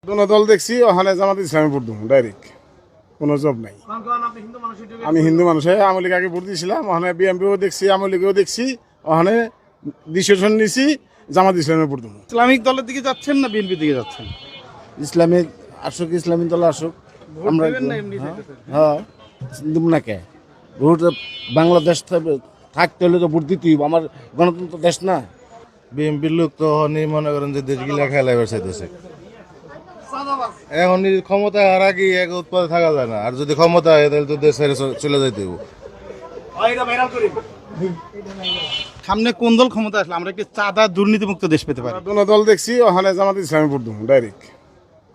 কোনো দল দেখছি ওখানে জামাত ইসলামে ভোট দেবো ডাইরেক্ট, কোনো জব নাই। আমি হিন্দু মানুষ, আওয়ামী লীগ আগে ভোট দিয়েছিলাম, ওখানে বিএনপিও দেখছি, আওয়ামী লীগও দেখছি, ওখানে ডিসিশন নিছি জামাত ইসলামে ভোট দেবো। ইসলামিক দলের দিকে যাচ্ছেন না বিএনপির দিকে যাচ্ছেন? ইসলামিক আসুক, ইসলামিক দল আসুক, আমরা হ্যাঁ দেব না কে ভোট। বাংলাদেশ থাকতে হলে তো ভোট দিতেই হবে, আমার গণতন্ত্র দেশ না। বিএনপির লোক তো মনে করেন যে দেশগুলা খেলাইবার চাইতেছে। এখন ক্ষমতায় আর আগে এক উৎপাদে থাকা যায় না, আর যদি ক্ষমতা হয় তাহলে তো দেশ ছেড়ে চলে যাইতে হবে। সামনে কোন দল ক্ষমতা আসলে আমরা কি চাঁদা দুর্নীতিমুক্ত দেশ পেতে পারি? কোনো দল দেখছি ওখানে জামাত ইসলামে ভোট দেবো ডাইরেক্ট,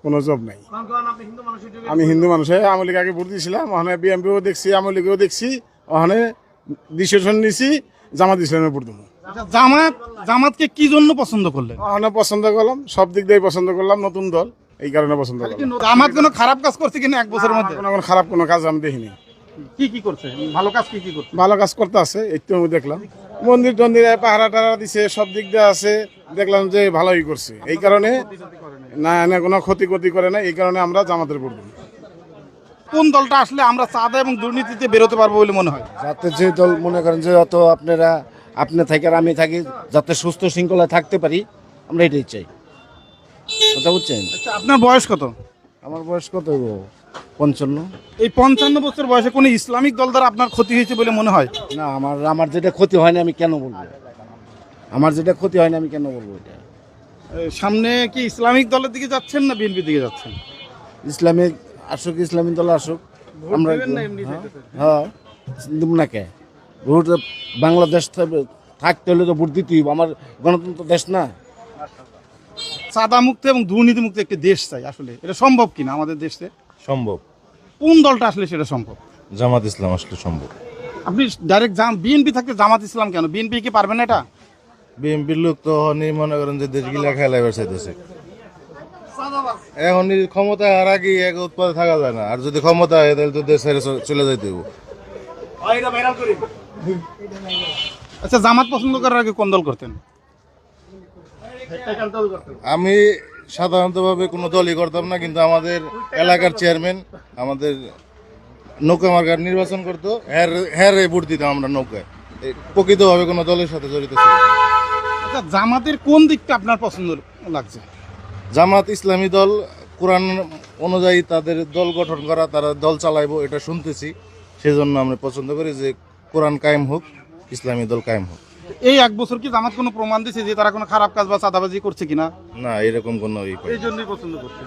কোনো জব নাই। আমি হিন্দু মানুষ, আওয়ামী লীগ আগে ভোট দিয়েছিলাম, ওখানে বিএনপিও দেখছি, আওয়ামী লীগও দেখছি, ওখানে ডিসিশন নিছি জামাত ইসলামে ভোট দেবো। আচ্ছা, জামাতকে কি জন্য পছন্দ করলেন? ওখানে পছন্দ করলাম, সব দিক দিয়ে পছন্দ করলাম, নতুন দল এই কারণে পছন্দ করলাম। জামাত কোনো খারাপ কাজ করছে কিনা এক বছরের মধ্যে? কোনো খারাপ কোনো কাজ আমি দেখিনি। কি করছে ভালো কাজ? কি করছে? ভালো কাজ করতে আছে, একটু আমি দেখলাম মন্দির টন্দিরে পাহারা টাহারা দিছে, সব দিক দিয়ে আছে, দেখলাম যে ভালোই করছে। এই কারণে না না কোনো ক্ষতি করে না, এই কারণে আমরা জামাতের ভোট দেব। কোন দলটা আসলে আমরা চাঁদা এবং দুর্নীতিতে বেরোতে পারবো বলে মনে হয়? যাতে যে দল মনে করেন যে যত আপনি থাকি আর আমি থাকি, যাতে সুস্থ শৃঙ্খলায় থাকতে পারি, আমরা এটাই চাই। কথা বুঝছেন? আচ্ছা, আপনার বয়স কত? আমার বয়স কত? 55। এই 55 বছর বয়সে কোনো ইসলামিক দল দ্বারা আপনার ক্ষতি হয়েছে বলে মনে হয়? না, আমার যেটা ক্ষতি হয় না আমি কেন বলবো? আমার যেটা ক্ষতি হয় না আমি কেন বলবো এটা? সামনে কি ইসলামিক দলের দিকে যাচ্ছেন না বিএনপির দিকে যাচ্ছেন? ইসলামিক আসুক, ইসলামিক দল আসুক, আমরা হ্যাঁ দেব না কে ভোট। বাংলাদেশ থাকতে হলে তো ভোট দিতেই হবে, আমার গণতন্ত্র দেশ না। চাঁদা মুক্ত এবং দুর্নীতি মুক্ত একটি দেশ চাই, আসলে এটা সম্ভব কিনা আমাদের দেশে? সম্ভব। কোন দলটা আসলে সেটা সম্ভব? জামাত ইসলাম আসলে সম্ভব। আপনি ডাইরেক্ট বিএনপি থাকতে জামাত ইসলাম কেন? বিএনপি কি পারবে না এটা? বিএনপির লোক তো মনে করেন যে দেশগুলা খেলাইবার চাইতেছে। এখন ক্ষমতায় আর আগে এক উৎপাদে থাকা যায় না, আর যদি ক্ষমতা হয় তাহলে তো দেশ ছেড়ে চলে যাইতে হবে। আচ্ছা, জামাত পছন্দ করার আগে কোন দল করতেন? আমি সাধারণতভাবে কোনো দলই করতাম না, কিন্তু আমাদের এলাকার চেয়ারম্যান আমাদের নৌকা মার্কার নির্বাচন করতো, হ্যাঁ ভোট দিতাম আমরা নৌকায়। প্রকৃতভাবে কোনো দলের সাথে জড়িত ছিল। আচ্ছা, জামাতের কোন দিকটা আপনার পছন্দ লাগছে? জামাত ইসলামী দল, কোরআন অনুযায়ী তাদের দল গঠন করা, তারা দল চালাইবো এটা শুনতেছি, সেজন্য আমরা পছন্দ করি যে কোরআন কায়েম হোক, ইসলামী দল কায়েম হোক। এই এক বছর কি জামাত কোনো প্রমাণ দিয়েছে যে তারা কোনো খারাপ কাজ বা চাঁদাবাজি করছে কিনা? না, এরকম কোনো এই জন্যই পছন্দ করছেন।